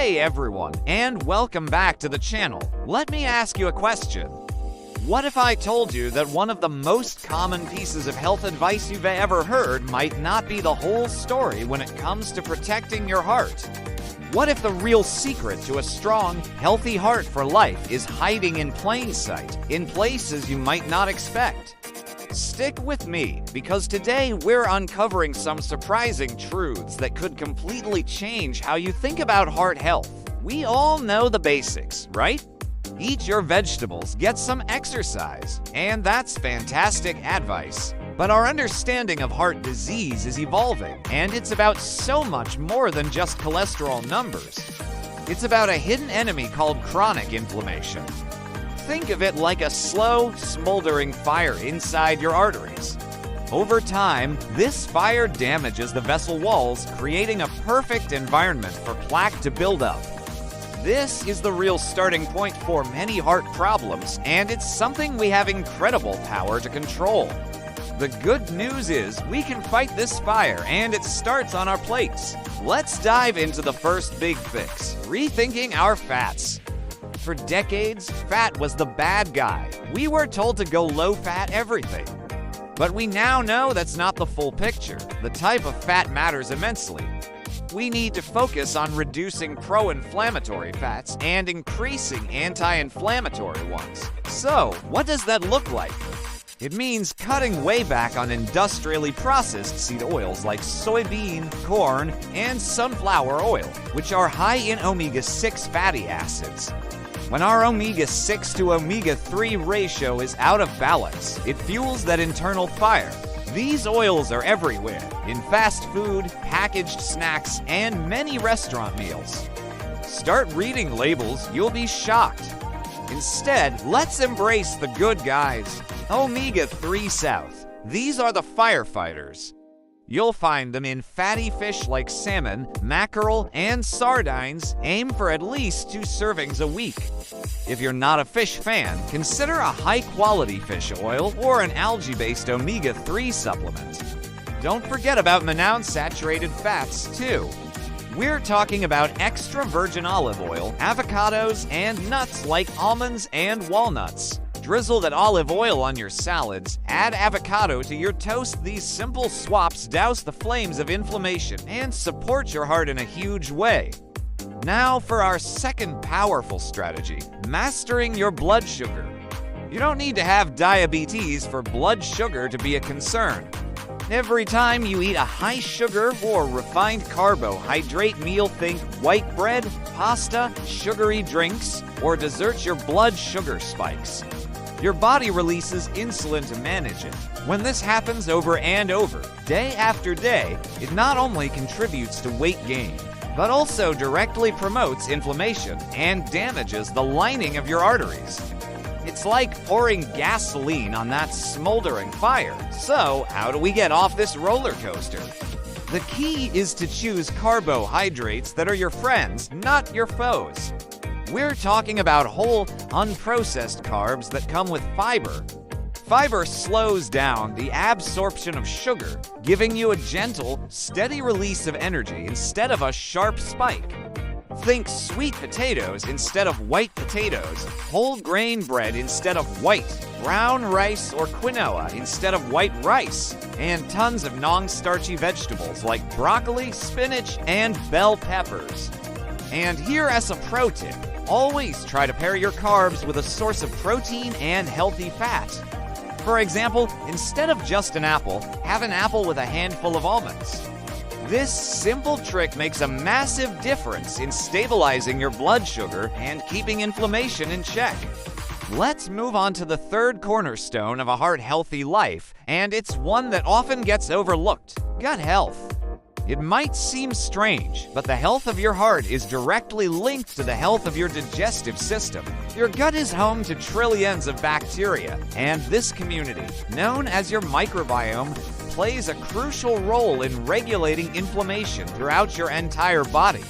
Hey everyone, and welcome back to the channel. Let me ask you a question. What if I told you that one of the most common pieces of health advice you've ever heard might not be the whole story when it comes to protecting your heart? What if the real secret to a strong, healthy heart for life is hiding in plain sight, in places you might not expect? Stick with me, because today we're uncovering some surprising truths that could completely change how you think about heart health. We all know the basics, right? Eat your vegetables, get some exercise, and that's fantastic advice. But our understanding of heart disease is evolving, and it's about so much more than just cholesterol numbers. It's about a hidden enemy called chronic inflammation. Think of it like a slow, smoldering fire inside your arteries. Over time, this fire damages the vessel walls, creating a perfect environment for plaque to build up. This is the real starting point for many heart problems, and it's something we have incredible power to control. The good news is we can fight this fire, and it starts on our plates. Let's dive into the first big fix: rethinking our fats. For decades, fat was the bad guy. We were told to go low-fat everything. But we now know that's not the full picture. The type of fat matters immensely. We need to focus on reducing pro-inflammatory fats and increasing anti-inflammatory ones. So, what does that look like? It means cutting way back on industrially processed seed oils like soybean, corn, and sunflower oil, which are high in omega-6 fatty acids. When our omega-6 to omega-3 ratio is out of balance, it fuels that internal fire. These oils are everywhere, in fast food, packaged snacks, and many restaurant meals. Start reading labels, you'll be shocked. Instead, let's embrace the good guys. Omega-3 South. These are the firefighters. You'll find them in fatty fish like salmon, mackerel, and sardines. Aim for at least 2 servings a week. If you're not a fish fan, consider a high-quality fish oil or an algae-based omega-3 supplement. Don't forget about monounsaturated fats, too. We're talking about extra virgin olive oil, avocados, and nuts like almonds and walnuts. Drizzle that olive oil on your salads, add avocado to your toast. These simple swaps douse the flames of inflammation and support your heart in a huge way. Now for our second powerful strategy, mastering your blood sugar. You don't need to have diabetes for blood sugar to be a concern. Every time you eat a high sugar or refined carbohydrate meal, think white bread, pasta, sugary drinks, or desserts, your blood sugar spikes. Your body releases insulin to manage it. When this happens over and over, day after day, it not only contributes to weight gain, but also directly promotes inflammation and damages the lining of your arteries. It's like pouring gasoline on that smoldering fire. So, how do we get off this roller coaster? The key is to choose carbohydrates that are your friends, not your foes. We're talking about whole, unprocessed carbs that come with fiber. Fiber slows down the absorption of sugar, giving you a gentle, steady release of energy instead of a sharp spike. Think sweet potatoes instead of white potatoes, whole grain bread instead of white, brown rice or quinoa instead of white rice, and tons of non-starchy vegetables like broccoli, spinach, and bell peppers. And here as a pro tip, always try to pair your carbs with a source of protein and healthy fat. For example, instead of just an apple, have an apple with a handful of almonds. This simple trick makes a massive difference in stabilizing your blood sugar and keeping inflammation in check. Let's move on to the third cornerstone of a heart-healthy life, and it's one that often gets overlooked: gut health. It might seem strange, but the health of your heart is directly linked to the health of your digestive system. Your gut is home to trillions of bacteria, and this community, known as your microbiome, plays a crucial role in regulating inflammation throughout your entire body.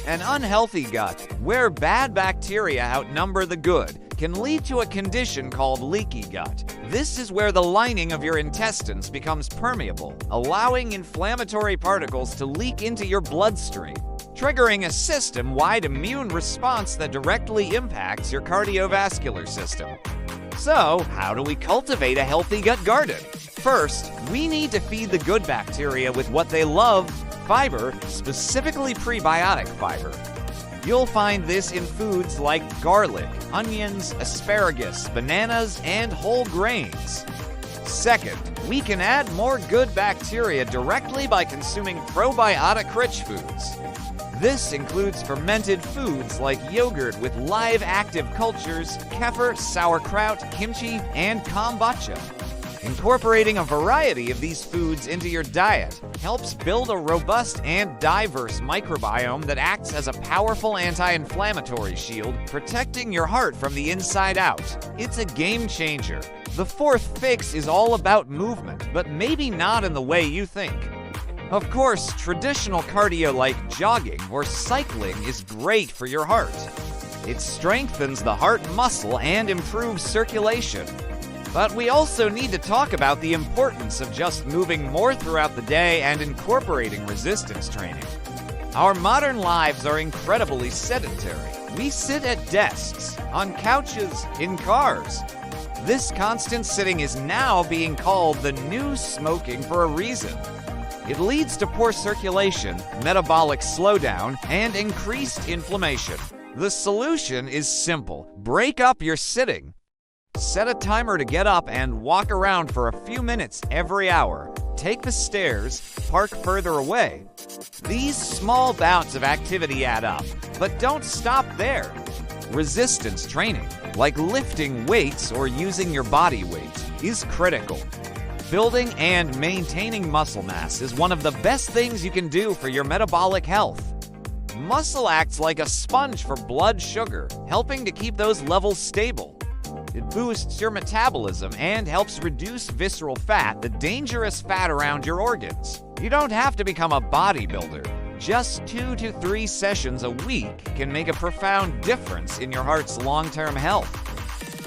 An unhealthy gut, where bad bacteria outnumber the good, can lead to a condition called leaky gut. This is where the lining of your intestines becomes permeable, allowing inflammatory particles to leak into your bloodstream. triggering a system-wide immune response that directly impacts your cardiovascular system. So, how do we cultivate a healthy gut garden? First, we need to feed the good bacteria with what they love, fiber, specifically prebiotic fiber. You'll find this in foods like garlic, onions, asparagus, bananas, and whole grains. Second, we can add more good bacteria directly by consuming probiotic-rich foods. This includes fermented foods like yogurt with live active cultures, kefir, sauerkraut, kimchi, and kombucha. Incorporating a variety of these foods into your diet helps build a robust and diverse microbiome that acts as a powerful anti-inflammatory shield, protecting your heart from the inside out. It's a game changer. The fourth fix is all about movement, but maybe not in the way you think. Of course, traditional cardio like jogging or cycling is great for your heart. It strengthens the heart muscle and improves circulation. But we also need to talk about the importance of just moving more throughout the day and incorporating resistance training. Our modern lives are incredibly sedentary. We sit at desks, on couches, in cars. This constant sitting is now being called the new smoking for a reason. It leads to poor circulation, metabolic slowdown, and increased inflammation. The solution is simple. Break up your sitting. Set a timer to get up and walk around for a few minutes every hour. Take the stairs, park further away. These small bouts of activity add up, but don't stop there. Resistance training, like lifting weights or using your body weight, is critical. Building and maintaining muscle mass is one of the best things you can do for your metabolic health. Muscle acts like a sponge for blood sugar, helping to keep those levels stable. It boosts your metabolism and helps reduce visceral fat, the dangerous fat around your organs. You don't have to become a bodybuilder. Just 2 to 3 sessions a week can make a profound difference in your heart's long-term health.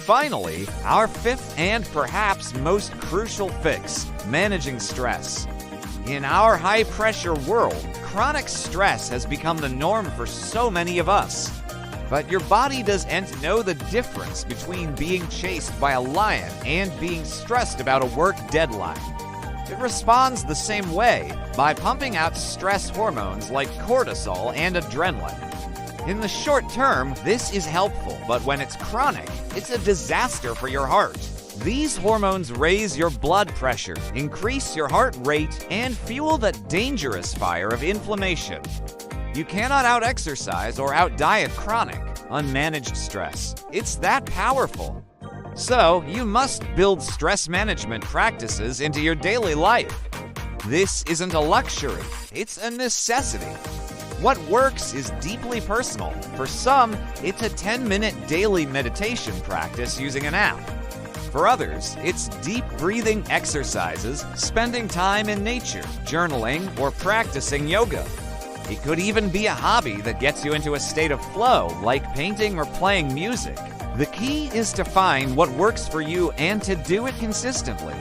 Finally, our fifth and perhaps most crucial fix, managing stress. In our high-pressure world, chronic stress has become the norm for so many of us. But your body doesn't know the difference between being chased by a lion and being stressed about a work deadline. It responds the same way, by pumping out stress hormones like cortisol and adrenaline. In the short term, this is helpful, but when it's chronic, it's a disaster for your heart. These hormones raise your blood pressure, increase your heart rate, and fuel the dangerous fire of inflammation. You cannot out-exercise or out-diet chronic, unmanaged stress. It's that powerful. So, you must build stress management practices into your daily life. This isn't a luxury, it's a necessity. What works is deeply personal. For some, it's a 10-minute daily meditation practice using an app. For others, it's deep breathing exercises, spending time in nature, journaling, or practicing yoga. It could even be a hobby that gets you into a state of flow, like painting or playing music. The key is to find what works for you and to do it consistently.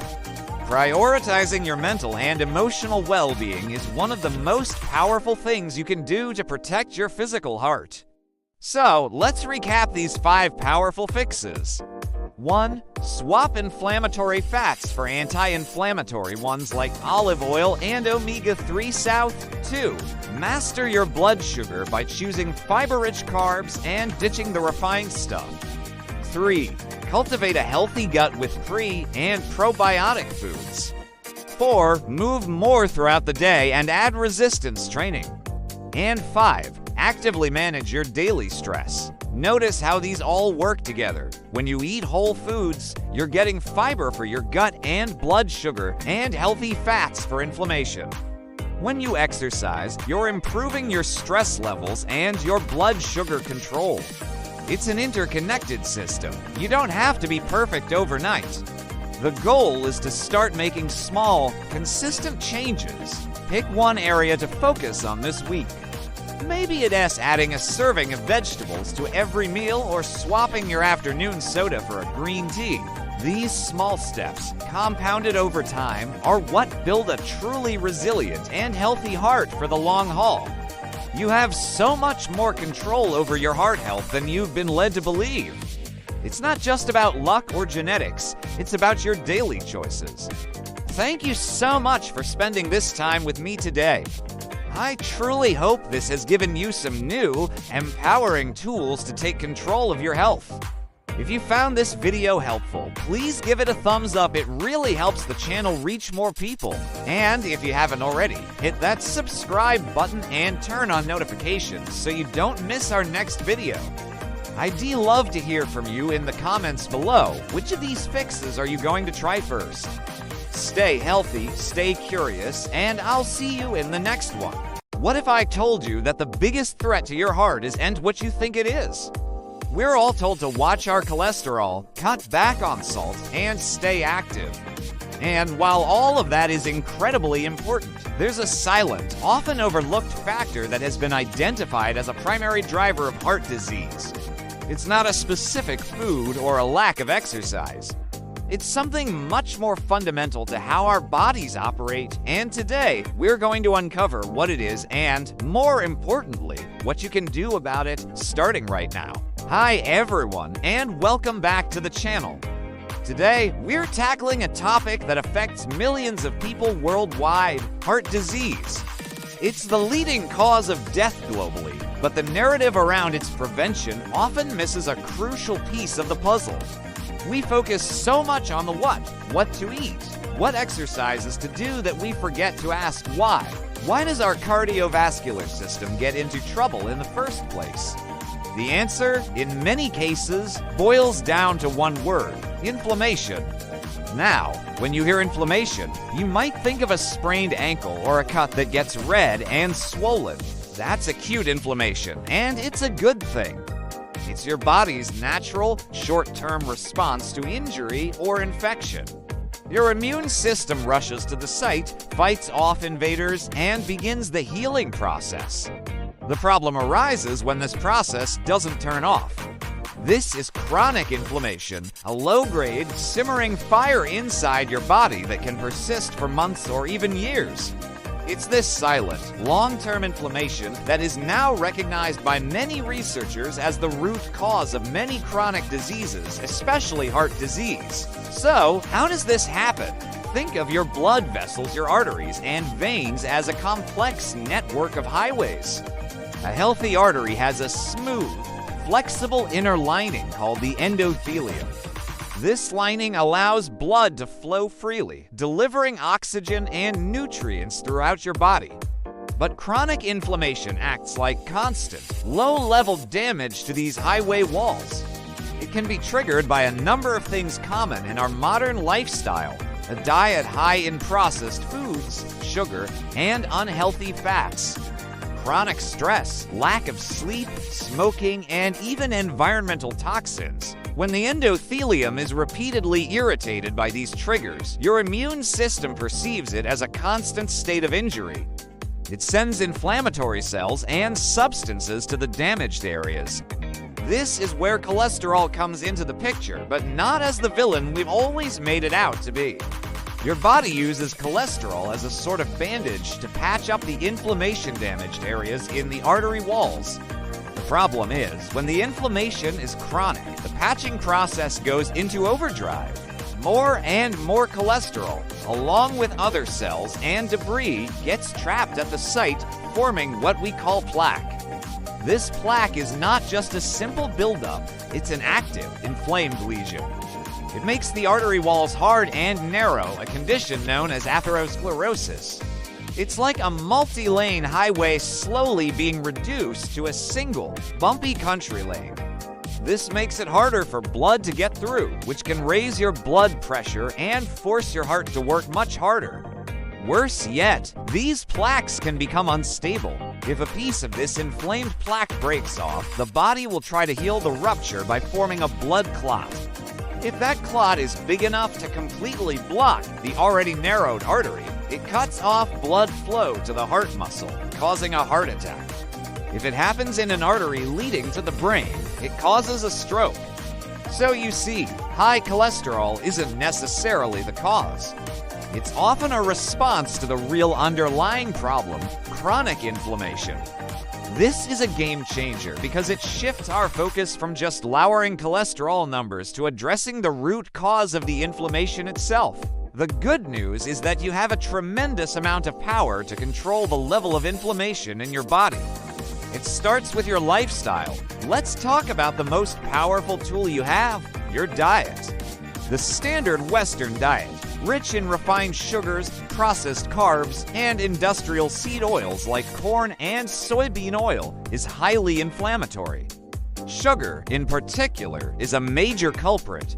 Prioritizing your mental and emotional well-being is one of the most powerful things you can do to protect your physical heart. So, let's recap these 5 powerful fixes. 1. Swap inflammatory fats for anti-inflammatory ones like olive oil and omega-3 South. 2. Master your blood sugar by choosing fiber-rich carbs and ditching the refined stuff. 3. Cultivate a healthy gut with pre- and probiotic foods. 4. Move more throughout the day and add resistance training. And 5. Actively manage your daily stress. Notice how these all work together. When you eat whole foods, you're getting fiber for your gut and blood sugar and healthy fats for inflammation. When you exercise, you're improving your stress levels and your blood sugar control. It's an interconnected system. You don't have to be perfect overnight. The goal is to start making small, consistent changes. Pick one area to focus on this week. Maybe it's adding a serving of vegetables to every meal or swapping your afternoon soda for a green tea. These small steps, compounded over time, are what build a truly resilient and healthy heart for the long haul. You have so much more control over your heart health than you've been led to believe. It's not just about luck or genetics, it's about your daily choices. Thank you so much for spending this time with me today. I truly hope this has given you some new, empowering tools to take control of your health. If you found this video helpful, please give it a thumbs up. It really helps the channel reach more people. And if you haven't already, hit that subscribe button and turn on notifications so you don't miss our next video. I'd love to hear from you in the comments below. Which of these fixes are you going to try first? Stay healthy, stay curious, and I'll see you in the next one. What if I told you that the biggest threat to your heart isn't what you think it is? We're all told to watch our cholesterol, cut back on salt, and stay active. And while all of that is incredibly important, there's a silent, often overlooked factor that has been identified as a primary driver of heart disease. It's not a specific food or a lack of exercise. It's something much more fundamental to how our bodies operate, and today we're going to uncover what it is and, more importantly, what you can do about it starting right now. Hi everyone, and welcome back to the channel. Today, we're tackling a topic that affects millions of people worldwide: heart disease. It's the leading cause of death globally, but the narrative around its prevention often misses a crucial piece of the puzzle. We focus so much on the what to eat, what exercises to do, that we forget to ask why. Why does our cardiovascular system get into trouble in the first place? The answer, in many cases, boils down to one word: inflammation. Now, when you hear inflammation, you might think of a sprained ankle or a cut that gets red and swollen. That's acute inflammation, and it's a good thing. It's your body's natural, short-term response to injury or infection. Your immune system rushes to the site, fights off invaders, and begins the healing process. The problem arises when this process doesn't turn off. This is chronic inflammation, a low-grade, simmering fire inside your body that can persist for months or even years. It's this silent, long-term inflammation that is now recognized by many researchers as the root cause of many chronic diseases, especially heart disease. So, how does this happen? Think of your blood vessels, your arteries, and veins as a complex network of highways. A healthy artery has a smooth, flexible inner lining called the endothelium. This lining allows blood to flow freely, delivering oxygen and nutrients throughout your body. But chronic inflammation acts like constant, low-level damage to these highway walls. It can be triggered by a number of things common in our modern lifestyle: a diet high in processed foods, sugar, and unhealthy fats, chronic stress, lack of sleep, smoking, and even environmental toxins. When the endothelium is repeatedly irritated by these triggers, your immune system perceives it as a constant state of injury. It sends inflammatory cells and substances to the damaged areas. This is where cholesterol comes into the picture, but not as the villain we've always made it out to be. Your body uses cholesterol as a sort of bandage to patch up the inflammation-damaged areas in the artery walls. The problem is, when the inflammation is chronic, the patching process goes into overdrive. More and more cholesterol, along with other cells and debris, gets trapped at the site, forming what we call plaque. This plaque is not just a simple buildup, it's an active, inflamed lesion. It makes the artery walls hard and narrow, a condition known as atherosclerosis. It's like a multi-lane highway slowly being reduced to a single, bumpy country lane. This makes it harder for blood to get through, which can raise your blood pressure and force your heart to work much harder. Worse yet, these plaques can become unstable. If a piece of this inflamed plaque breaks off, the body will try to heal the rupture by forming a blood clot. If that clot is big enough to completely block the already narrowed artery, it cuts off blood flow to the heart muscle, causing a heart attack. If it happens in an artery leading to the brain, it causes a stroke. So you see, high cholesterol isn't necessarily the cause. It's often a response to the real underlying problem: chronic inflammation. This is a game changer because it shifts our focus from just lowering cholesterol numbers to addressing the root cause of the inflammation itself. The good news is that you have a tremendous amount of power to control the level of inflammation in your body. It starts with your lifestyle. Let's talk about the most powerful tool you have, your diet. The standard Western diet, rich in refined sugars, processed carbs, and industrial seed oils like corn and soybean oil, is highly inflammatory. Sugar, in particular, is a major culprit.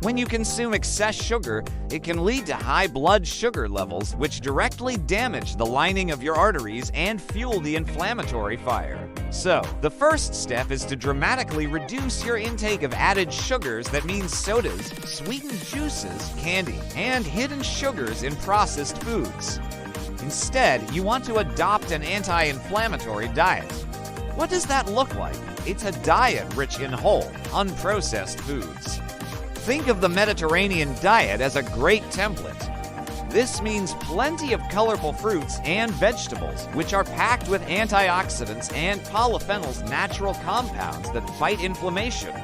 When you consume excess sugar, it can lead to high blood sugar levels, which directly damage the lining of your arteries and fuel the inflammatory fire. So, the first step is to dramatically reduce your intake of added sugars. That means sodas, sweetened juices, candy, and hidden sugars in processed foods. Instead, you want to adopt an anti-inflammatory diet. What does that look like? It's a diet rich in whole, unprocessed foods. Think of the Mediterranean diet as a great template. This means plenty of colorful fruits and vegetables, which are packed with antioxidants and polyphenols, natural compounds that fight inflammation.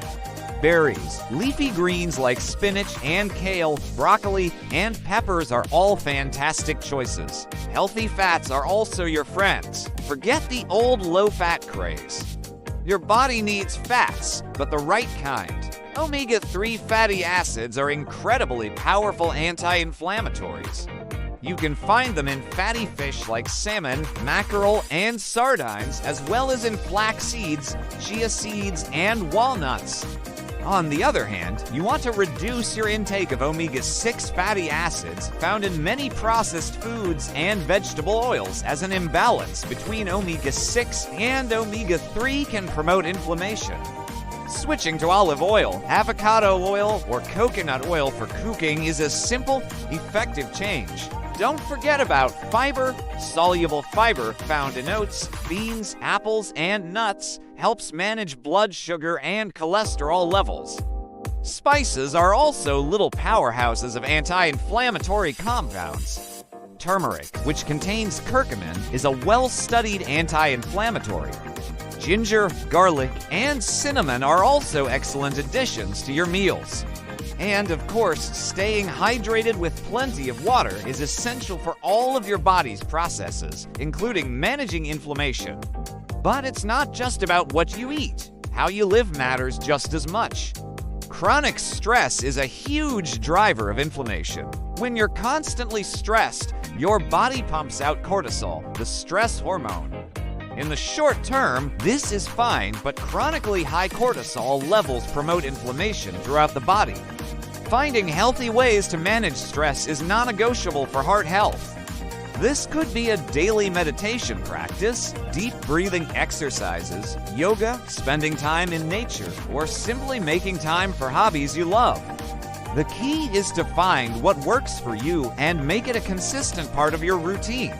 Berries, leafy greens like spinach and kale, broccoli, and peppers are all fantastic choices. Healthy fats are also your friends. Forget the old low-fat craze. Your body needs fats, but the right kind. Omega-3 fatty acids are incredibly powerful anti-inflammatories. You can find them in fatty fish like salmon, mackerel, and sardines, as well as in flax seeds, chia seeds, and walnuts. On the other hand, you want to reduce your intake of omega-6 fatty acids found in many processed foods and vegetable oils, as an imbalance between omega-6 and omega-3 can promote inflammation. Switching to olive oil, avocado oil, or coconut oil for cooking is a simple, effective change. Don't forget about fiber. Soluble fiber found in oats, beans, apples, and nuts helps manage blood sugar and cholesterol levels. Spices are also little powerhouses of anti-inflammatory compounds. Turmeric, which contains curcumin, is a well-studied anti-inflammatory. Ginger, garlic, and cinnamon are also excellent additions to your meals. And of course, staying hydrated with plenty of water is essential for all of your body's processes, including managing inflammation. But it's not just about what you eat. How you live matters just as much. Chronic stress is a huge driver of inflammation. When you're constantly stressed, your body pumps out cortisol, the stress hormone. In the short term, this is fine, but chronically high cortisol levels promote inflammation throughout the body. Finding healthy ways to manage stress is non-negotiable for heart health. This could be a daily meditation practice, deep breathing exercises, yoga, spending time in nature, or simply making time for hobbies you love. The key is to find what works for you and make it a consistent part of your routine.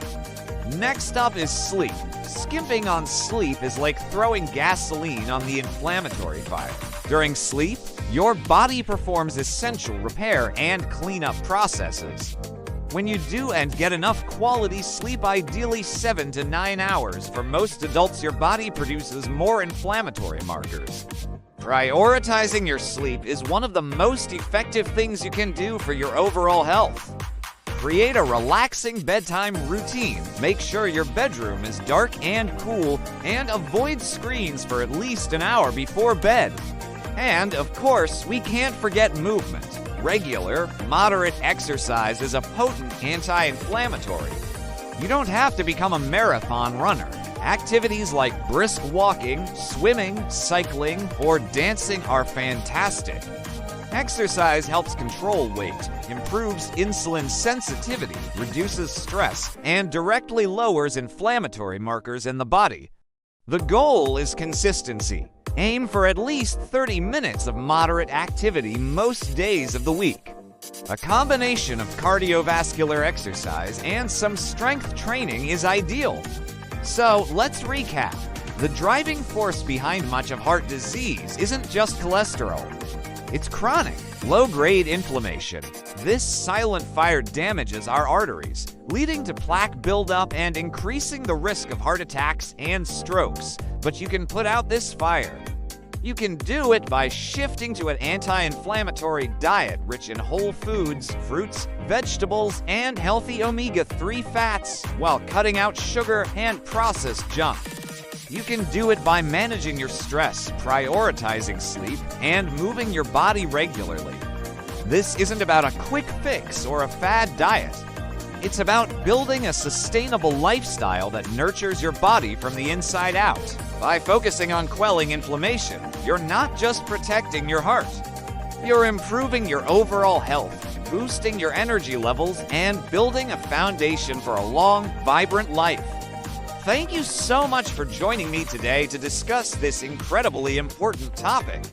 Next up is sleep. Skimping on sleep is like throwing gasoline on the inflammatory fire. During sleep, your body performs essential repair and cleanup processes. When you do and get enough quality sleep, ideally 7 to 9 hours, for most adults your body produces more inflammatory markers. Prioritizing your sleep is one of the most effective things you can do for your overall health. Create a relaxing bedtime routine. Make sure your bedroom is dark and cool, and avoid screens for at least an hour before bed. And, of course, we can't forget movement. Regular, moderate exercise is a potent anti-inflammatory. You don't have to become a marathon runner. Activities like brisk walking, swimming, cycling, or dancing are fantastic. Exercise helps control weight, improves insulin sensitivity, reduces stress, and directly lowers inflammatory markers in the body. The goal is consistency. Aim for at least 30 minutes of moderate activity most days of the week. A combination of cardiovascular exercise and some strength training is ideal. So let's recap. The driving force behind much of heart disease isn't just cholesterol. It's chronic, low-grade inflammation. This silent fire damages our arteries, leading to plaque buildup and increasing the risk of heart attacks and strokes. But you can put out this fire. You can do it by shifting to an anti-inflammatory diet rich in whole foods, fruits, vegetables, and healthy omega-3 fats, while cutting out sugar and processed junk. You can do it by managing your stress, prioritizing sleep, and moving your body regularly. This isn't about a quick fix or a fad diet. It's about building a sustainable lifestyle that nurtures your body from the inside out. By focusing on quelling inflammation, you're not just protecting your heart. You're improving your overall health, boosting your energy levels, and building a foundation for a long, vibrant life. Thank you so much for joining me today to discuss this incredibly important topic.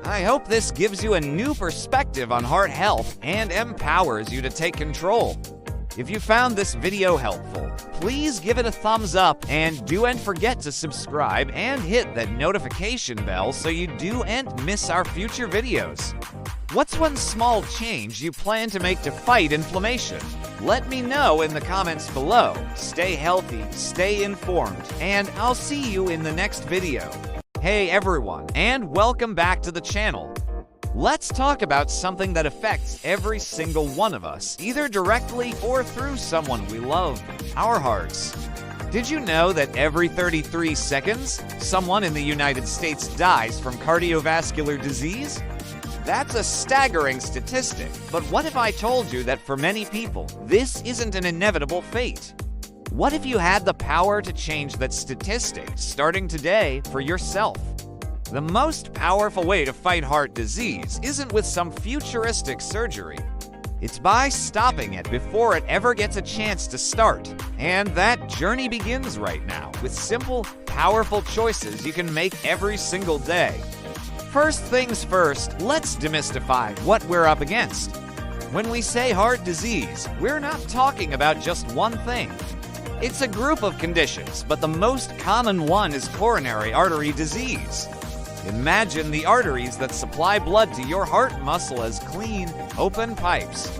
I hope this gives you a new perspective on heart health and empowers you to take control. If you found this video helpful, please give it a thumbs up and don't forget to subscribe and hit that notification bell so you don't miss our future videos. What's one small change you plan to make to fight inflammation? Let me know in the comments below. Stay healthy, stay informed, and I'll see you in the next video. Hey everyone, and welcome back to the channel. Let's talk about something that affects every single one of us, either directly or through someone we love, our hearts. Did you know that every 33 seconds, someone in the United States dies from cardiovascular disease? That's a staggering statistic, but what if I told you that for many people, this isn't an inevitable fate? What if you had the power to change that statistic starting today for yourself? The most powerful way to fight heart disease isn't with some futuristic surgery. It's by stopping it before it ever gets a chance to start. And that journey begins right now with simple, powerful choices you can make every single day. First things first, let's demystify what we're up against. When we say heart disease, we're not talking about just one thing. It's a group of conditions, but the most common one is coronary artery disease. Imagine the arteries that supply blood to your heart muscle as clean, open pipes.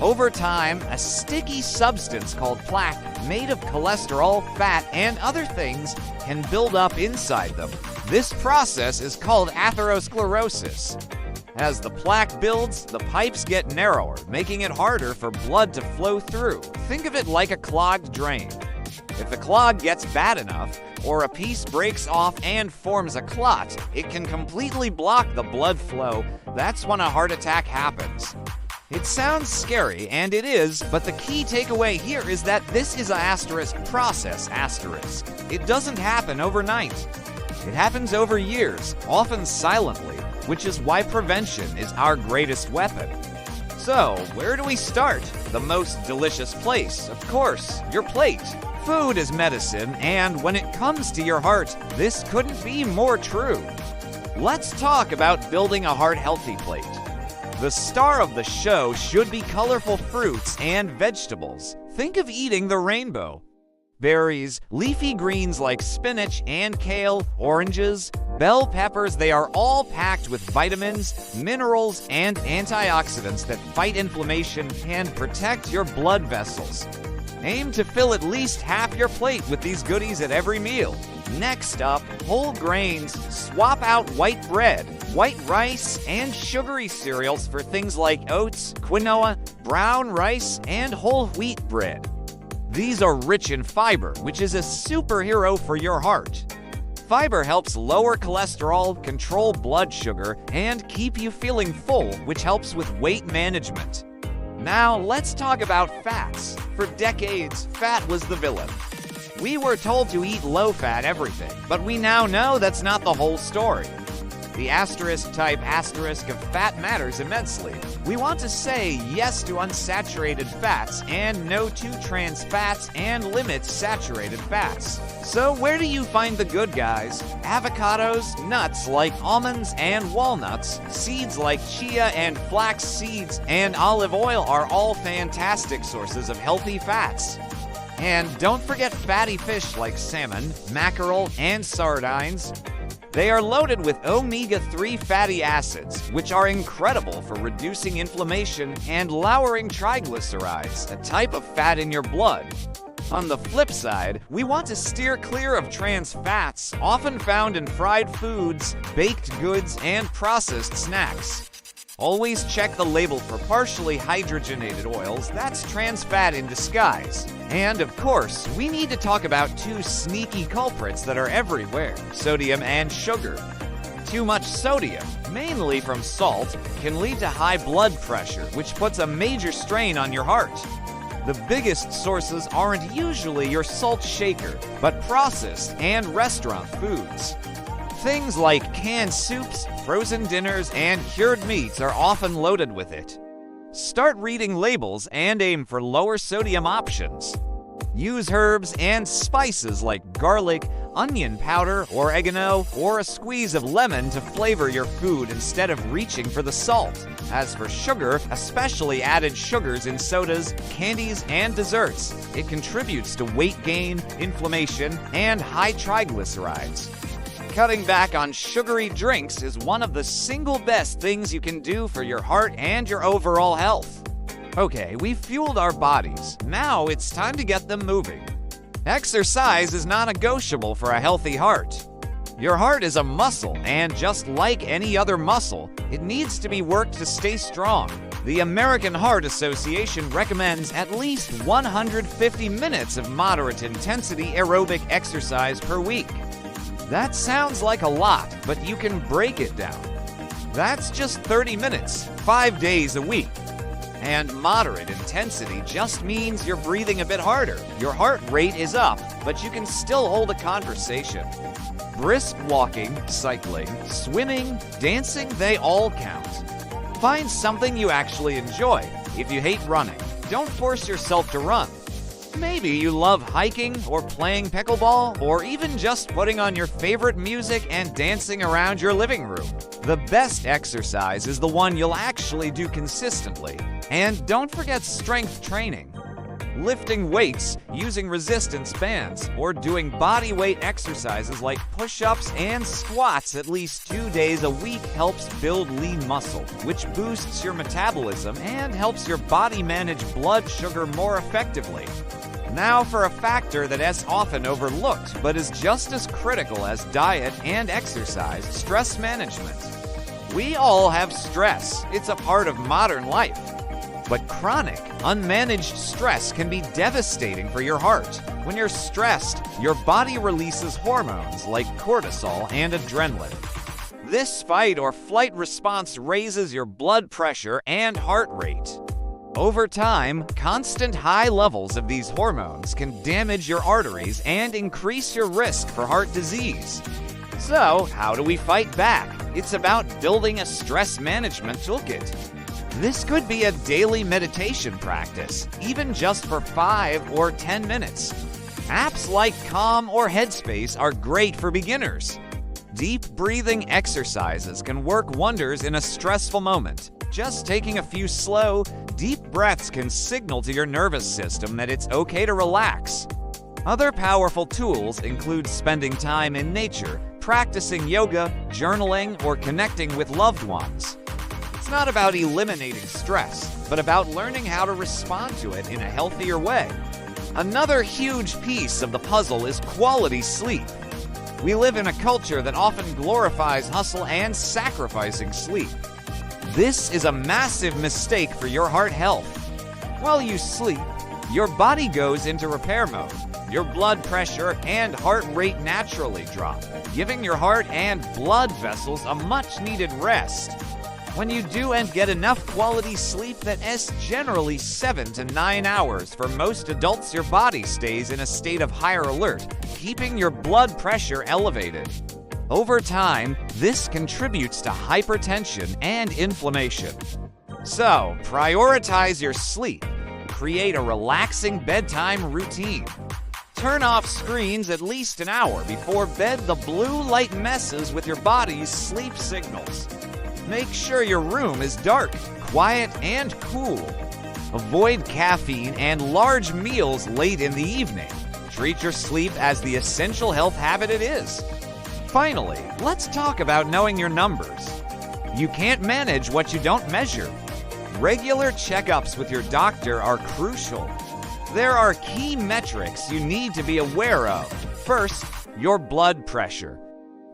Over time, a sticky substance called plaque, made of cholesterol, fat, and other things, can build up inside them. This process is called atherosclerosis. As the plaque builds, the pipes get narrower, making it harder for blood to flow through. Think of it like a clogged drain. If the clog gets bad enough, or a piece breaks off and forms a clot, it can completely block the blood flow. That's when a heart attack happens. It sounds scary, and it is, but the key takeaway here is that this is an asterisk process, asterisk. It doesn't happen overnight. It happens over years, often silently, which is why prevention is our greatest weapon. So, where do we start? The most delicious place, of course, your plate. Food is medicine, and when it comes to your heart, this couldn't be more true. Let's talk about building a heart-healthy plate. The star of the show should be colorful fruits and vegetables. Think of eating the rainbow. Berries, leafy greens like spinach and kale, oranges, bell peppers, they are all packed with vitamins, minerals, and antioxidants that fight inflammation and protect your blood vessels. Aim to fill at least half your plate with these goodies at every meal. Next up, whole grains. Swap out white bread, white rice, and sugary cereals for things like oats, quinoa, brown rice, and whole wheat bread. These are rich in fiber, which is a superhero for your heart. Fiber helps lower cholesterol, control blood sugar, and keep you feeling full, which helps with weight management. Now, let's talk about fats. For decades, fat was the villain. We were told to eat low-fat everything, but we now know that's not the whole story. The asterisk type asterisk of fat matters immensely. We want to say yes to unsaturated fats and no to trans fats and limit saturated fats. So where do you find the good guys? Avocados, nuts like almonds and walnuts, seeds like chia and flax seeds, and olive oil are all fantastic sources of healthy fats. And don't forget fatty fish like salmon, mackerel, and sardines. They are loaded with omega-3 fatty acids, which are incredible for reducing inflammation and lowering triglycerides, a type of fat in your blood. On the flip side, we want to steer clear of trans fats, often found in fried foods, baked goods, and processed snacks. Always check the label for partially hydrogenated oils, that's trans fat in disguise. And of course, we need to talk about two sneaky culprits that are everywhere: sodium and sugar. Too much sodium, mainly from salt, can lead to high blood pressure, which puts a major strain on your heart. The biggest sources aren't usually your salt shaker, but processed and restaurant foods. Things like canned soups, frozen dinners, and cured meats are often loaded with it. Start reading labels and aim for lower sodium options. Use herbs and spices like garlic, onion powder, oregano, or a squeeze of lemon to flavor your food instead of reaching for the salt. As for sugar, especially added sugars in sodas, candies, and desserts, it contributes to weight gain, inflammation, and high triglycerides. Cutting back on sugary drinks is one of the single best things you can do for your heart and your overall health. Okay, we've fueled our bodies. Now it's time to get them moving. Exercise is non-negotiable for a healthy heart. Your heart is a muscle, and just like any other muscle, it needs to be worked to stay strong. The American Heart Association recommends at least 150 minutes of moderate intensity aerobic exercise per week. That sounds like a lot, but you can break it down. That's just 30 minutes, 5 days a week. And moderate intensity just means you're breathing a bit harder. Your heart rate is up, but you can still hold a conversation. Brisk walking, cycling, swimming, dancing, they all count. Find something you actually enjoy. If you hate running, don't force yourself to run. Maybe you love hiking or playing pickleball, or even just putting on your favorite music and dancing around your living room. The best exercise is the one you'll actually do consistently. And don't forget strength training. Lifting weights, using resistance bands, or doing body weight exercises like push-ups and squats at least 2 days a week helps build lean muscle, which boosts your metabolism and helps your body manage blood sugar more effectively. Now for a factor that is often overlooked, but is just as critical as diet and exercise: stress management. We all have stress. It's a part of modern life. But chronic, unmanaged stress can be devastating for your heart. When you're stressed, your body releases hormones like cortisol and adrenaline. This fight or flight response raises your blood pressure and heart rate. Over time, constant high levels of these hormones can damage your arteries and increase your risk for heart disease. So, how do we fight back? It's about building a stress management toolkit. This could be a daily meditation practice, even just for 5 or 10 minutes. Apps like Calm or Headspace are great for beginners. Deep breathing exercises can work wonders in a stressful moment. Just taking a few slow, deep breaths can signal to your nervous system that it's okay to relax. Other powerful tools include spending time in nature, practicing yoga, journaling, or connecting with loved ones. It's not about eliminating stress, but about learning how to respond to it in a healthier way. Another huge piece of the puzzle is quality sleep. We live in a culture that often glorifies hustle and sacrificing sleep. This is a massive mistake for your heart health. While you sleep, your body goes into repair mode. Your blood pressure and heart rate naturally drop, giving your heart and blood vessels a much-needed rest. When you do and get enough quality sleep, that is generally 7 to 9 hours for most adults, your body stays in a state of higher alert, keeping your blood pressure elevated. Over time, this contributes to hypertension and inflammation. So, prioritize your sleep. Create a relaxing bedtime routine. Turn off screens at least an hour before bed. The blue light messes with your body's sleep signals. Make sure your room is dark, quiet, and cool. Avoid caffeine and large meals late in the evening. Treat your sleep as the essential health habit it is. Finally, let's talk about knowing your numbers. You can't manage what you don't measure. Regular checkups with your doctor are crucial. There are key metrics you need to be aware of. First, your blood pressure.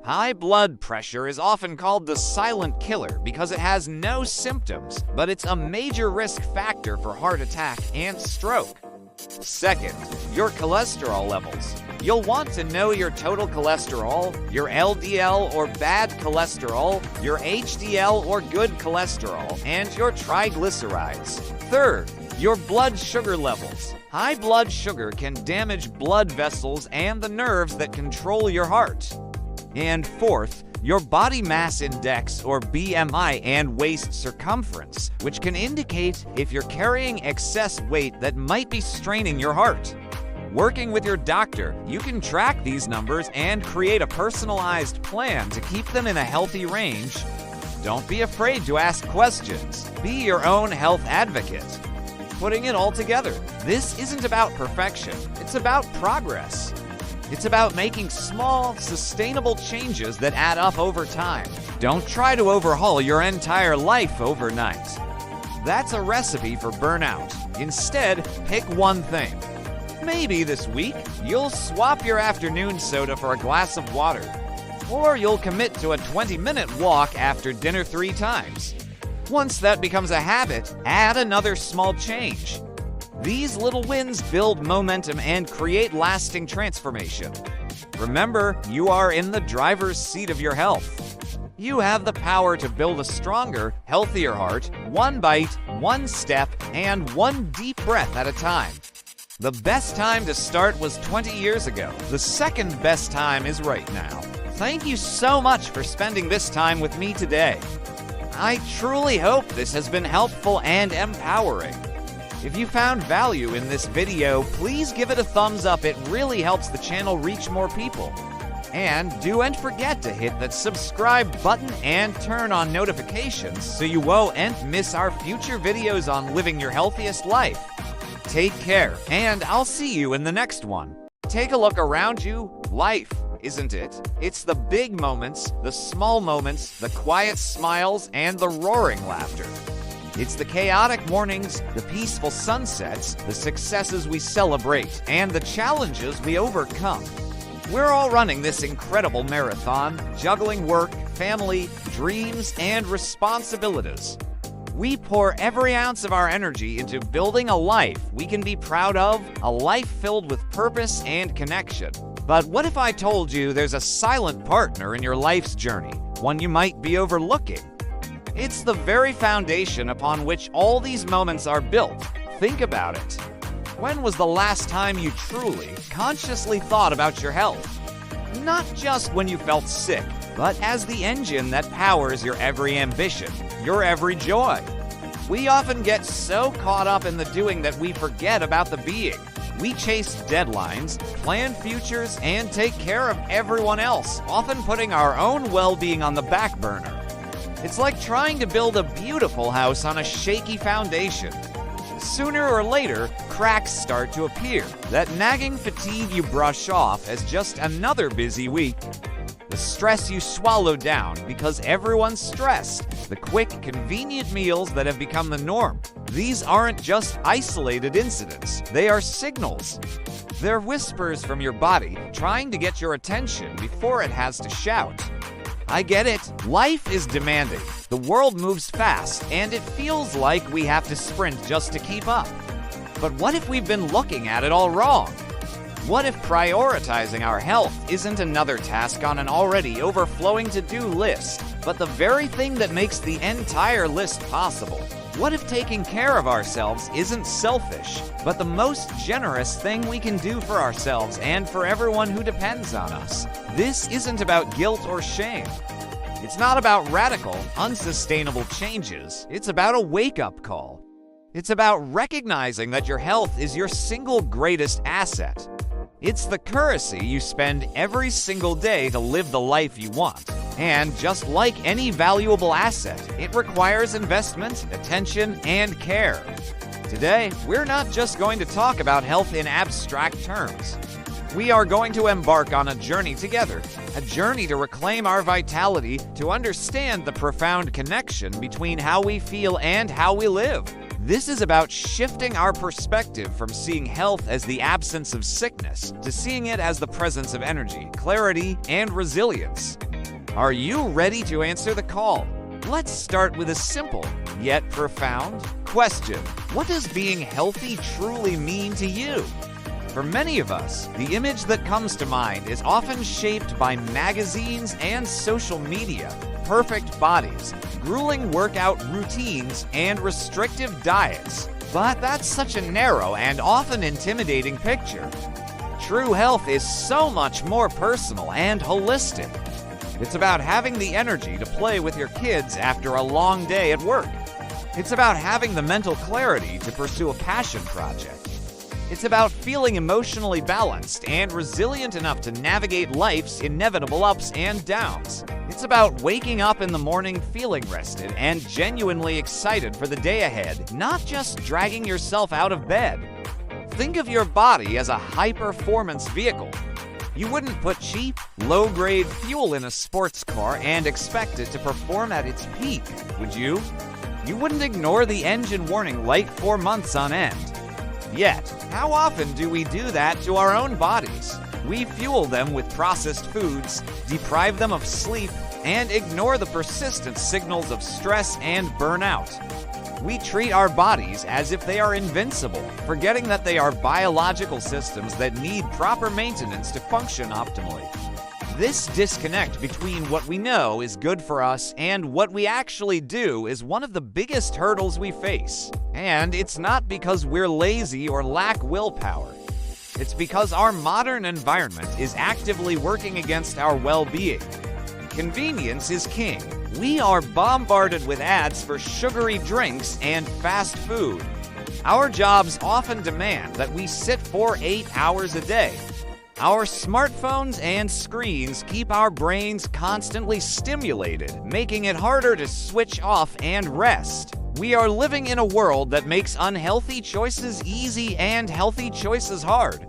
High blood pressure is often called the silent killer because it has no symptoms, but it's a major risk factor for heart attack and stroke. Second, your cholesterol levels. You'll want to know your total cholesterol, your LDL or bad cholesterol, your HDL or good cholesterol, and your triglycerides. Third, your blood sugar levels. High blood sugar can damage blood vessels and the nerves that control your heart. And fourth, your body mass index or BMI and waist circumference, which can indicate if you're carrying excess weight that might be straining your heart. Working with your doctor, you can track these numbers and create a personalized plan to keep them in a healthy range. Don't be afraid to ask questions. Be your own health advocate. Putting it all together, this isn't about perfection, it's about progress. It's about making small, sustainable changes that add up over time. Don't try to overhaul your entire life overnight. That's a recipe for burnout. Instead, pick one thing. Maybe this week, you'll swap your afternoon soda for a glass of water. Or you'll commit to a 20-minute walk after dinner 3 times. Once that becomes a habit, add another small change. These little wins build momentum and create lasting transformation. Remember, you are in the driver's seat of your health. You have the power to build a stronger, healthier heart, one bite, one step, and one deep breath at a time. The best time to start was 20 years ago. The second best time is right now. Thank you so much for spending this time with me today. I truly hope this has been helpful and empowering. If you found value in this video, please give it a thumbs up. It really helps the channel reach more people. And don't forget to hit that subscribe button and turn on notifications so you won't miss our future videos on living your healthiest life. Take care, and I'll see you in the next one. Take a look around you. Life, isn't it? It's the big moments, the small moments, the quiet smiles, and the roaring laughter. It's the chaotic mornings, the peaceful sunsets, the successes we celebrate, and the challenges we overcome. We're all running this incredible marathon, juggling work, family, dreams, and responsibilities. We pour every ounce of our energy into building a life we can be proud of, a life filled with purpose and connection. But what if I told you there's a silent partner in your life's journey, one you might be overlooking? It's the very foundation upon which all these moments are built. Think about it. When was the last time you truly, consciously thought about your health? Not just when you felt sick, but as the engine that powers your every ambition, your every joy. We often get so caught up in the doing that we forget about the being. We chase deadlines, plan futures, and take care of everyone else, often putting our own well-being on the back burner. It's like trying to build a beautiful house on a shaky foundation. Sooner or later, cracks start to appear. That nagging fatigue you brush off as just another busy week. The stress you swallow down because everyone's stressed. The quick, convenient meals that have become the norm. These aren't just isolated incidents. They are signals. They're whispers from your body trying to get your attention before it has to shout. I get it. Life is demanding. The world moves fast, and it feels like we have to sprint just to keep up. But what if we've been looking at it all wrong? What if prioritizing our health isn't another task on an already overflowing to-do list, but the very thing that makes the entire list possible? What if taking care of ourselves isn't selfish, but the most generous thing we can do for ourselves and for everyone who depends on us? This isn't about guilt or shame. It's not about radical, unsustainable changes. It's about a wake-up call. It's about recognizing that your health is your single greatest asset. It's the currency you spend every single day to live the life you want. And just like any valuable asset, it requires investment, attention, and care. Today, we're not just going to talk about health in abstract terms. We are going to embark on a journey together, a journey to reclaim our vitality, to understand the profound connection between how we feel and how we live. This is about shifting our perspective from seeing health as the absence of sickness to seeing it as the presence of energy, clarity, and resilience. Are you ready to answer the call? Let's start with a simple, yet profound question. What does being healthy truly mean to you? For many of us, the image that comes to mind is often shaped by magazines and social media. Perfect bodies, grueling workout routines, and restrictive diets. But that's such a narrow and often intimidating picture. True health is so much more personal and holistic. It's about having the energy to play with your kids after a long day at work. It's about having the mental clarity to pursue a passion project. It's about feeling emotionally balanced and resilient enough to navigate life's inevitable ups and downs. It's about waking up in the morning feeling rested and genuinely excited for the day ahead, not just dragging yourself out of bed. Think of your body as a high-performance vehicle. You wouldn't put cheap, low-grade fuel in a sports car and expect it to perform at its peak, would you? You wouldn't ignore the engine warning light for months on end. Yet, how often do we do that to our own bodies? We fuel them with processed foods, deprive them of sleep, and ignore the persistent signals of stress and burnout. We treat our bodies as if they are invincible, forgetting that they are biological systems that need proper maintenance to function optimally. This disconnect between what we know is good for us and what we actually do is one of the biggest hurdles we face. And it's not because we're lazy or lack willpower. It's because our modern environment is actively working against our well-being. Convenience is king. We are bombarded with ads for sugary drinks and fast food. Our jobs often demand that we sit for 8 hours a day. Our smartphones and screens keep our brains constantly stimulated, making it harder to switch off and rest. We are living in a world that makes unhealthy choices easy and healthy choices hard.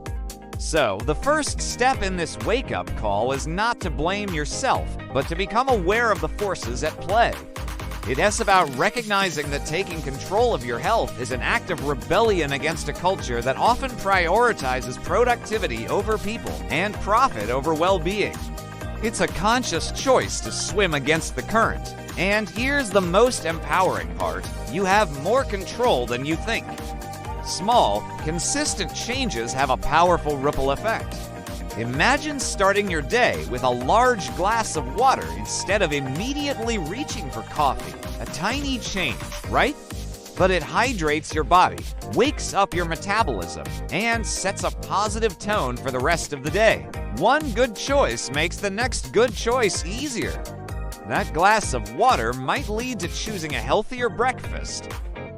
So, the first step in this wake-up call is not to blame yourself, but to become aware of the forces at play. It is about recognizing that taking control of your health is an act of rebellion against a culture that often prioritizes productivity over people and profit over well-being. It's a conscious choice to swim against the current. And here's the most empowering part: you have more control than you think. Small, consistent changes have a powerful ripple effect. Imagine starting your day with a large glass of water instead of immediately reaching for coffee. A tiny change, right? But it hydrates your body, wakes up your metabolism, and sets a positive tone for the rest of the day. One good choice makes the next good choice easier. That glass of water might lead to choosing a healthier breakfast.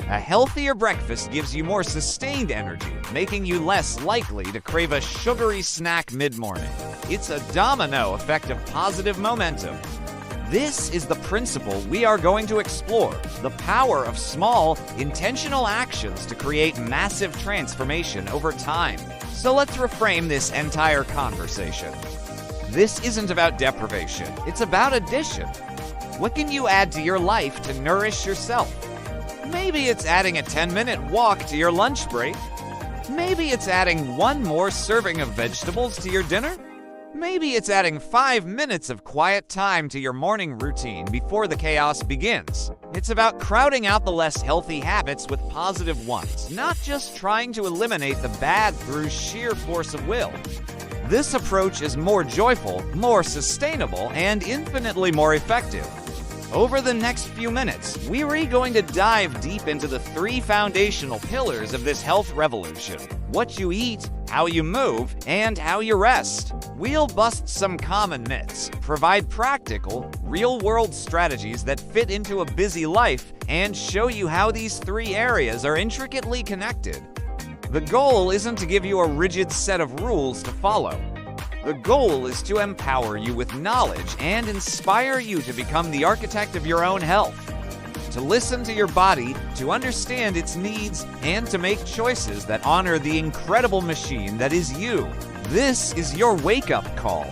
A healthier breakfast gives you more sustained energy, making you less likely to crave a sugary snack mid-morning. It's a domino effect of positive momentum. This is the principle we are going to explore: the power of small, intentional actions to create massive transformation over time. So let's reframe this entire conversation. This isn't about deprivation, it's about addition. What can you add to your life to nourish yourself? Maybe it's adding a 10-minute walk to your lunch break. Maybe it's adding one more serving of vegetables to your dinner. Maybe it's adding 5 minutes of quiet time to your morning routine before the chaos begins. It's about crowding out the less healthy habits with positive ones, not just trying to eliminate the bad through sheer force of will. This approach is more joyful, more sustainable, and infinitely more effective. Over the next few minutes, we're going to dive deep into the 3 foundational pillars of this health revolution: what you eat, how you move, and how you rest. We'll bust some common myths, provide practical, real-world strategies that fit into a busy life, and show you how these 3 areas are intricately connected. The goal isn't to give you a rigid set of rules to follow. The goal is to empower you with knowledge and inspire you to become the architect of your own health, to listen to your body, to understand its needs, and to make choices that honor the incredible machine that is you. This is your wake-up call.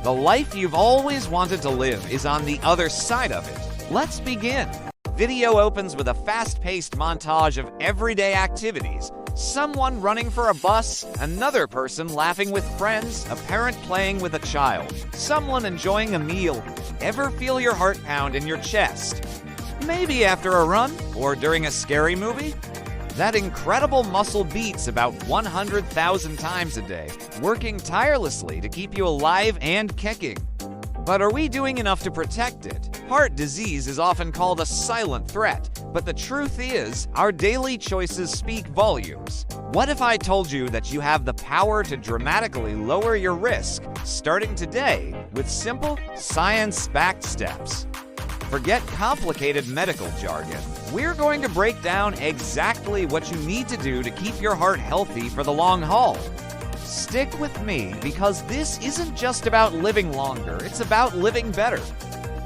The life you've always wanted to live is on the other side of it. Let's begin. Video opens with a fast-paced montage of everyday activities. Someone running for a bus, another person laughing with friends, a parent playing with a child, someone enjoying a meal. Ever feel your heart pound in your chest? Maybe after a run or during a scary movie? That incredible muscle beats about 100,000 times a day, working tirelessly to keep you alive and kicking. But are we doing enough to protect it? Heart disease is often called a silent threat, but the truth is, our daily choices speak volumes. What if I told you that you have the power to dramatically lower your risk, starting today, with simple, science-backed steps? Forget complicated medical jargon. We're going to break down exactly what you need to do to keep your heart healthy for the long haul. Stick with me, because this isn't just about living longer, it's about living better.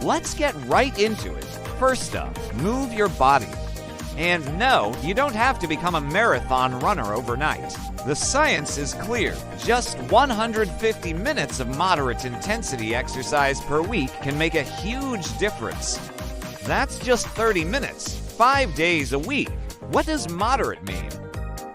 Let's get right into it. First up, move your body. And no, you don't have to become a marathon runner overnight. The science is clear. Just 150 minutes of moderate intensity exercise per week can make a huge difference. That's just 30 minutes, 5 days a week. What does moderate mean?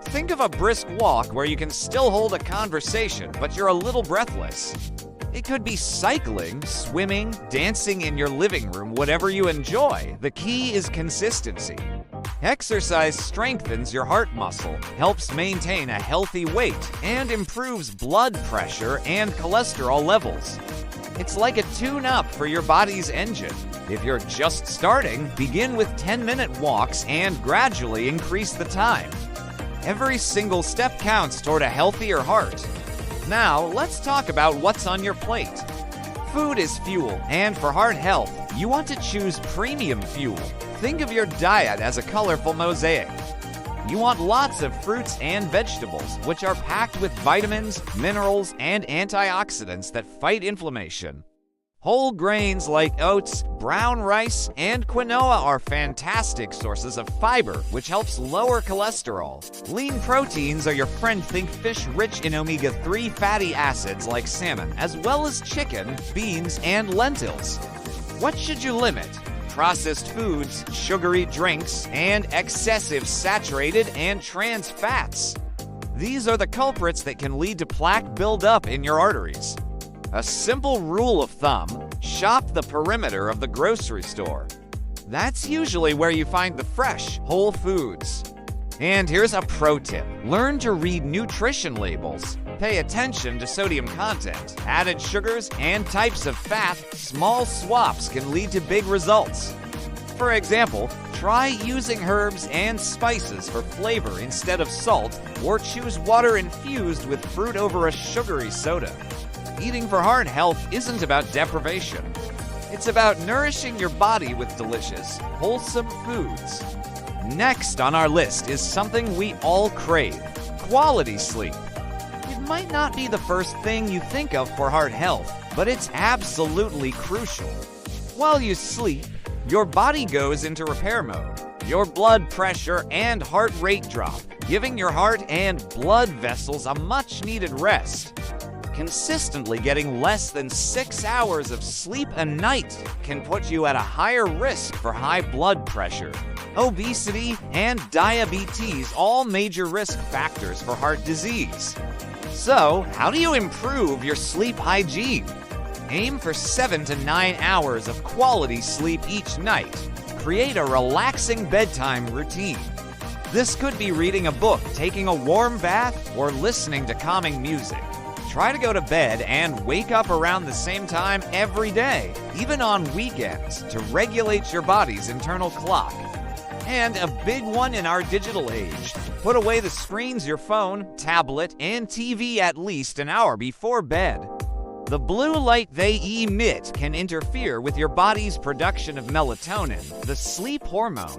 Think of a brisk walk where you can still hold a conversation, but you're a little breathless. It could be cycling, swimming, dancing in your living room, whatever you enjoy. The key is consistency. Exercise strengthens your heart muscle, helps maintain a healthy weight, and improves blood pressure and cholesterol levels. It's like a tune-up for your body's engine. If you're just starting, begin with 10-minute walks and gradually increase the time. Every single step counts toward a healthier heart. Now, let's talk about what's on your plate. Food is fuel, and for heart health, you want to choose premium fuel. Think of your diet as a colorful mosaic. You want lots of fruits and vegetables, which are packed with vitamins, minerals, and antioxidants that fight inflammation. Whole grains like oats, brown rice, and quinoa are fantastic sources of fiber, which helps lower cholesterol. Lean proteins are your friend. Think fish rich in omega-3 fatty acids like salmon, as well as chicken, beans, and lentils. What should you limit? Processed foods, sugary drinks, and excessive saturated and trans fats. These are the culprits that can lead to plaque buildup in your arteries. A simple rule of thumb, shop the perimeter of the grocery store. That's usually where you find the fresh, whole foods. And here's a pro tip. Learn to read nutrition labels. Pay attention to sodium content, added sugars, and types of fat. Small swaps can lead to big results. For example, try using herbs and spices for flavor instead of salt, or choose water infused with fruit over a sugary soda. Eating for heart health isn't about deprivation. It's about nourishing your body with delicious, wholesome foods. Next on our list is something we all crave: quality sleep. It might not be the first thing you think of for heart health, but it's absolutely crucial. While you sleep, your body goes into repair mode. Your blood pressure and heart rate drop, giving your heart and blood vessels a much-needed rest. Consistently getting less than 6 hours of sleep a night can put you at a higher risk for high blood pressure, obesity, and diabetes, all major risk factors for heart disease. So, how do you improve your sleep hygiene? Aim for 7 to 9 hours of quality sleep each night. Create a relaxing bedtime routine. This could be reading a book, taking a warm bath, or listening to calming music. Try to go to bed and wake up around the same time every day, even on weekends, to regulate your body's internal clock. And a big one in our digital age: put away the screens, your phone, tablet, and TV at least an hour before bed. The blue light they emit can interfere with your body's production of melatonin, the sleep hormone.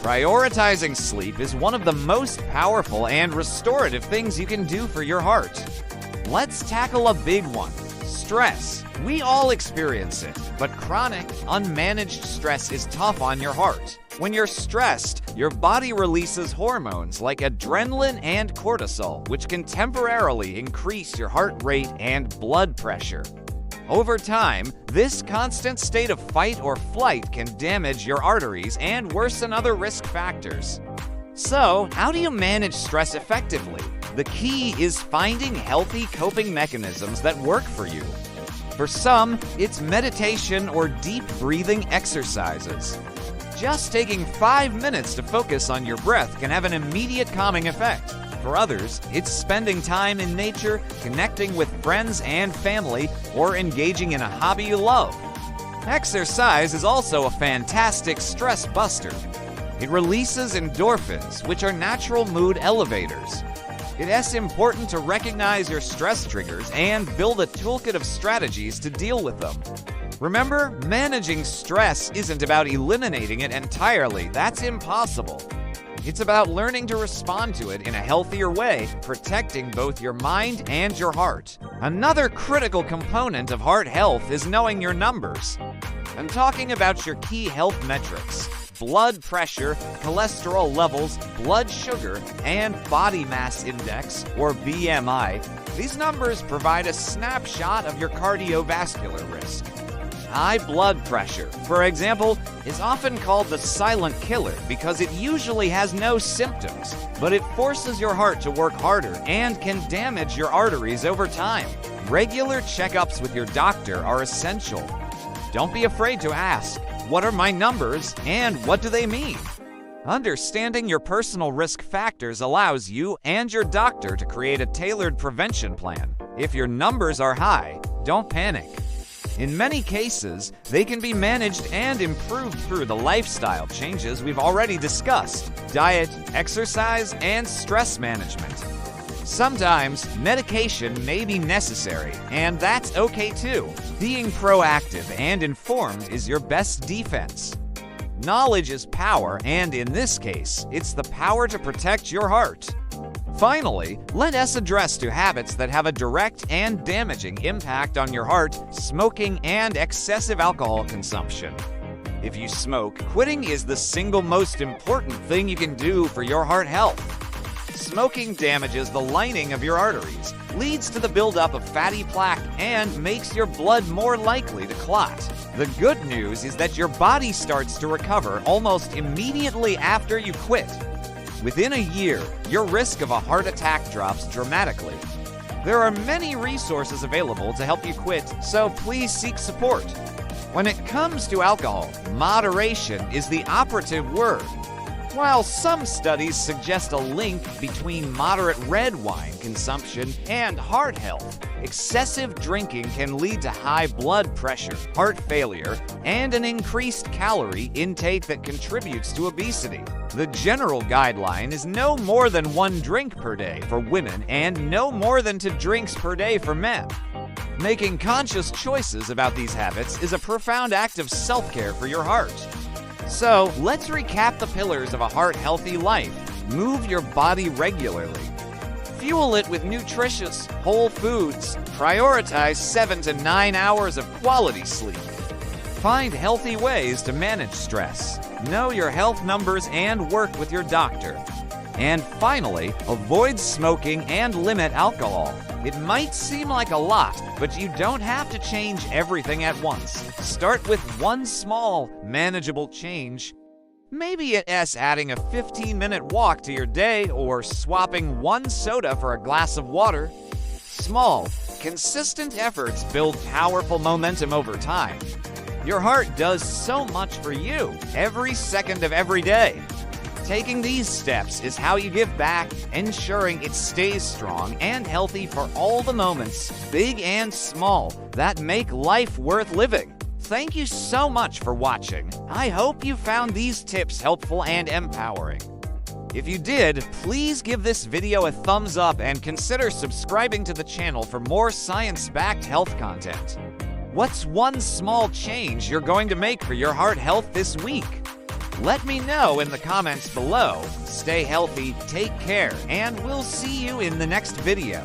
Prioritizing sleep is one of the most powerful and restorative things you can do for your heart. Let's tackle a big one: stress. We all experience it, but chronic, unmanaged stress is tough on your heart. When you're stressed, your body releases hormones like adrenaline and cortisol, which can temporarily increase your heart rate and blood pressure. Over time, this constant state of fight or flight can damage your arteries and worsen other risk factors. So, how do you manage stress effectively? The key is finding healthy coping mechanisms that work for you. For some, it's meditation or deep breathing exercises. Just taking 5 minutes to focus on your breath can have an immediate calming effect. For others, it's spending time in nature, connecting with friends and family, or engaging in a hobby you love. Exercise is also a fantastic stress buster. It releases endorphins, which are natural mood elevators. It's important to recognize your stress triggers and build a toolkit of strategies to deal with them. Remember, managing stress isn't about eliminating it entirely. That's impossible. It's about learning to respond to it in a healthier way, protecting both your mind and your heart. Another critical component of heart health is knowing your numbers. I'm talking about your key health metrics: blood pressure, cholesterol levels, blood sugar, and body mass index, or BMI. These numbers provide a snapshot of your cardiovascular risk. High blood pressure, for example, is often called the silent killer because it usually has no symptoms, but it forces your heart to work harder and can damage your arteries over time. Regular checkups with your doctor are essential. Don't be afraid to ask, what are my numbers and what do they mean? Understanding your personal risk factors allows you and your doctor to create a tailored prevention plan. If your numbers are high, don't panic. In many cases, they can be managed and improved through the lifestyle changes we've already discussed: diet, exercise, and stress management. Sometimes, medication may be necessary, and that's okay too. Being proactive and informed is your best defense. Knowledge is power, and in this case, it's the power to protect your heart. Finally, let us address two habits that have a direct and damaging impact on your heart: smoking and excessive alcohol consumption. If you smoke, quitting is the single most important thing you can do for your heart health. Smoking damages the lining of your arteries, leads to the buildup of fatty plaque, and makes your blood more likely to clot. The good news is that your body starts to recover almost immediately after you quit. Within a year, your risk of a heart attack drops dramatically. There are many resources available to help you quit, so please seek support. When it comes to alcohol, moderation is the operative word. While some studies suggest a link between moderate red wine consumption and heart health, excessive drinking can lead to high blood pressure, heart failure, and an increased calorie intake that contributes to obesity. The general guideline is no more than 1 drink per day for women and no more than 2 drinks per day for men. Making conscious choices about these habits is a profound act of self-care for your heart. So, let's recap the pillars of a heart-healthy life. Move your body regularly. Fuel it with nutritious, whole foods. Prioritize 7 to 9 hours of quality sleep. Find healthy ways to manage stress. Know your health numbers and work with your doctor. And finally, avoid smoking and limit alcohol. It might seem like a lot, but you don't have to change everything at once. Start with one small, manageable change. Maybe it's adding a 15-minute walk to your day or swapping 1 soda for a glass of water. Small, consistent efforts build powerful momentum over time. Your heart does so much for you every second of every day. Taking these steps is how you give back, ensuring it stays strong and healthy for all the moments, big and small, that make life worth living. Thank you so much for watching. I hope you found these tips helpful and empowering. If you did, please give this video a thumbs up and consider subscribing to the channel for more science-backed health content. What's one small change you're going to make for your heart health this week? Let me know in the comments below. Stay healthy, take care, and we'll see you in the next video.